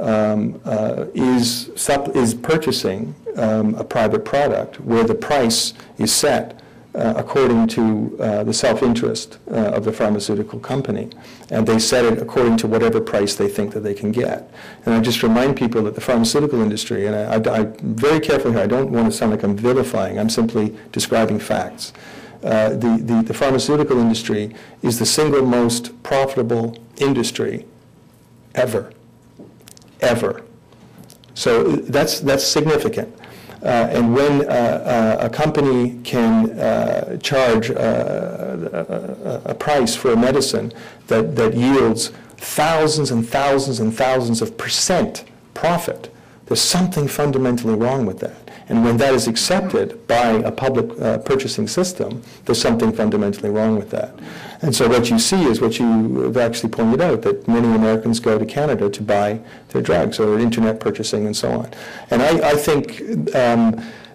is purchasing a private product where the price is set according to the self-interest of the pharmaceutical company. And they set it according to whatever price they think that they can get. And I just remind people that the pharmaceutical industry, and I'm very careful here, I don't want to sound like I'm vilifying, I'm simply describing facts. The pharmaceutical industry is the single most profitable industry ever. So that's significant. And when a company can charge a price for a medicine that yields thousands and thousands and thousands of % profit, there's something fundamentally wrong with that. And when that is accepted by a public purchasing system, there's something fundamentally wrong with that. And so what you see is what you have actually pointed out, that many Americans go to Canada to buy their drugs, or internet purchasing and so on. And I think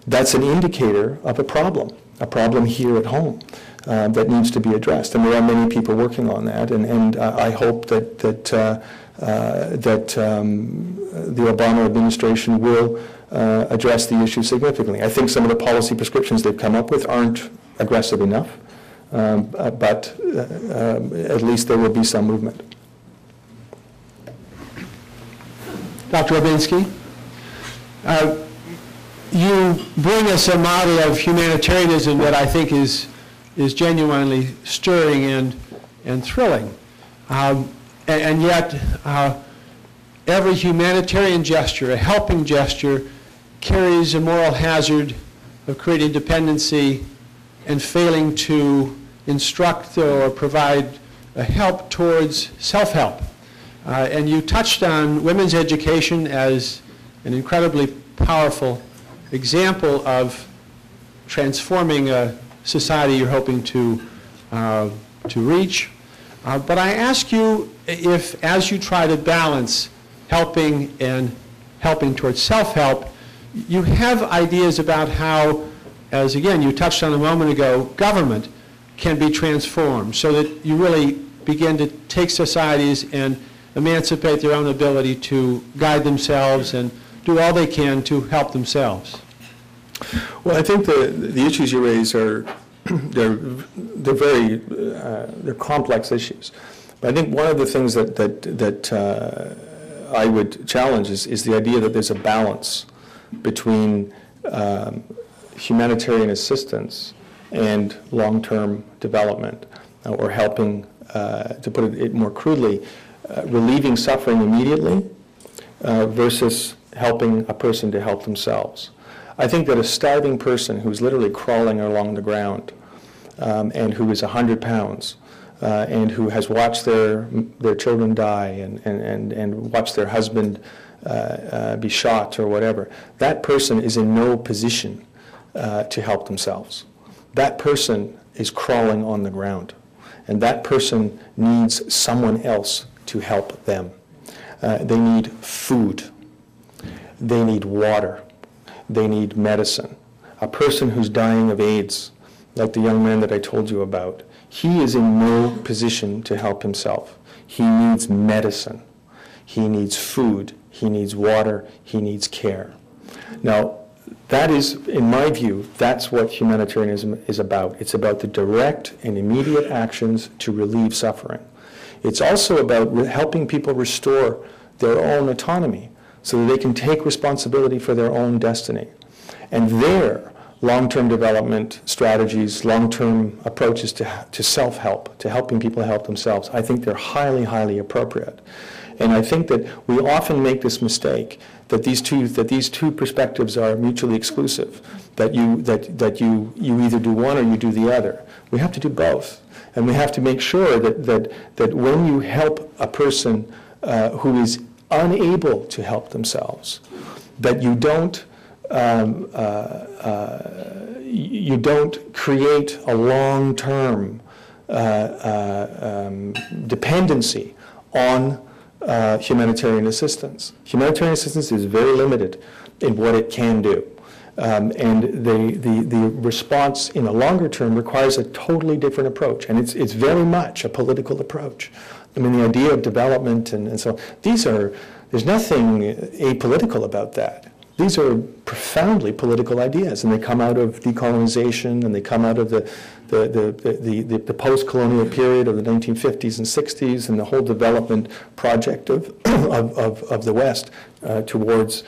that's an indicator of a problem here at home that needs to be addressed. And there are many people working on that, and I hope that the Obama administration will address the issue significantly. I think some of the policy prescriptions they've come up with aren't aggressive enough, but at least there will be some movement. Dr. Orbinski, you bring us a model of humanitarianism that I think is genuinely stirring and thrilling. And yet, every humanitarian gesture, a helping gesture, carries a moral hazard of creating dependency and failing to instruct or provide help towards self-help. And you touched on women's education as an incredibly powerful example of transforming a society you're hoping to reach. But I ask you if, as you try to balance helping and helping towards self-help, you have ideas about how, as again you touched on a moment ago, government can be transformed so that you really begin to take societies and emancipate their own ability to guide themselves and do all they can to help themselves. Well, I think the issues you raise are they're complex issues. But I think one of the things that I would challenge is the idea that there's a balance between humanitarian assistance and long-term development, or helping, to put it more crudely, relieving suffering immediately versus helping a person to help themselves. I think that a starving person who's literally crawling along the ground and who is 100 pounds and who has watched their children die and watched their husband be shot or whatever, that person is in no position to help themselves. That person is crawling on the ground, and that person needs someone else to help them. They need food. They need water. They need medicine. A person who's dying of AIDS, like the young man that I told you about, he is in no position to help himself. He needs medicine. He needs food. He needs water. He needs care. Now, that is, in my view, that's what humanitarianism is about. It's about the direct and immediate actions to relieve suffering. It's also about helping people restore their own autonomy so that they can take responsibility for their own destiny. And there, long-term development strategies, long-term approaches to self-help, to helping people help themselves, I think they're highly, highly appropriate. And I think that we often make this mistake that these two perspectives are mutually exclusive, that you either do one or you do the other. We have to do both. And we have to make sure that when you help a person who is unable to help themselves, that you don't create a long-term dependency on humanitarian assistance. Humanitarian assistance is very limited in what it can do. And the response in the longer term requires a totally different approach. And it's very much a political approach. I mean, the idea of development and so on, these are There's nothing apolitical about that. These are profoundly political ideas, and they come out of decolonization, and they come out of the post-colonial period of the 1950s and 60s, and the whole development project of the West towards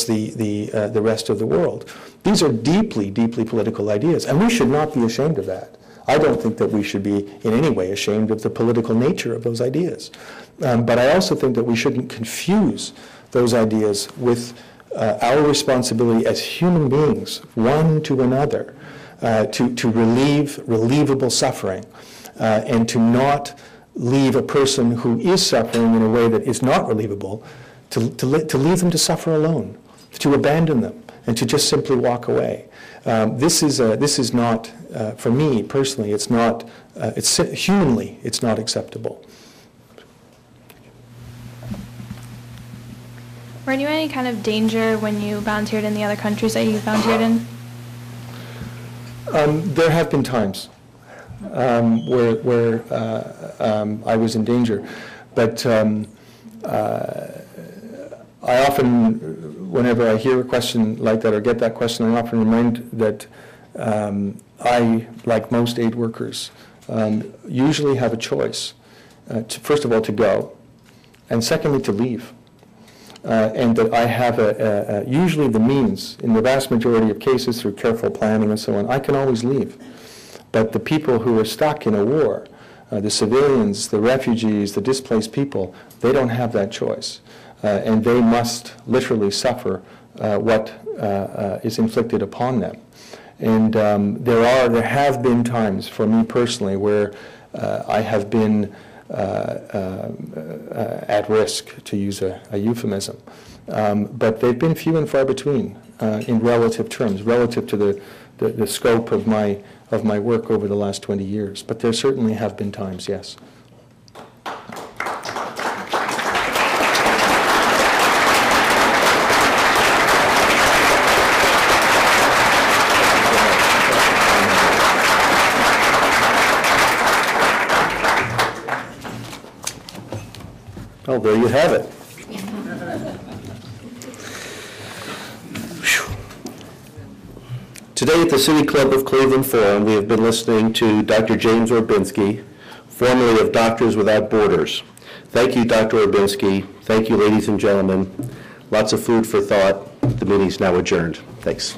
the rest of the world. These are deeply, deeply political ideas, and we should not be ashamed of that. I don't think that we should be in any way ashamed of the political nature of those ideas. But I also think that we shouldn't confuse those ideas with our responsibility as human beings, one to another, to relieve relievable suffering, and to not leave a person who is suffering in a way that is not relievable, to leave them to suffer alone, to abandon them, and to just simply walk away. This is not, for me personally, it's not, humanly, it's not acceptable. Were you in any kind of danger when you volunteered in the other countries that you volunteered in? There have been times where I was in danger, but I often, whenever I hear a question like that or get that question, I often remind that I, like most aid workers, usually have a choice, first of all, to go, and secondly, to leave. And that I have usually the means, in the vast majority of cases through careful planning and so on, I can always leave. But the people who are stuck in a war, the civilians, the refugees, the displaced people, they don't have that choice. And they must literally suffer what is inflicted upon them. And there have been times for me personally where I have been at risk, to use a euphemism. But they've been few and far between in relative terms, relative to the scope of my work over the last 20 years. But there certainly have been times, yes. Oh, there you have it. Today at the City Club of Cleveland Forum, we have been listening to Dr. James Orbinski, formerly of Doctors Without Borders. Thank you, Dr. Orbinski. Thank you, ladies and gentlemen. Lots of food for thought. The meeting's now adjourned. Thanks.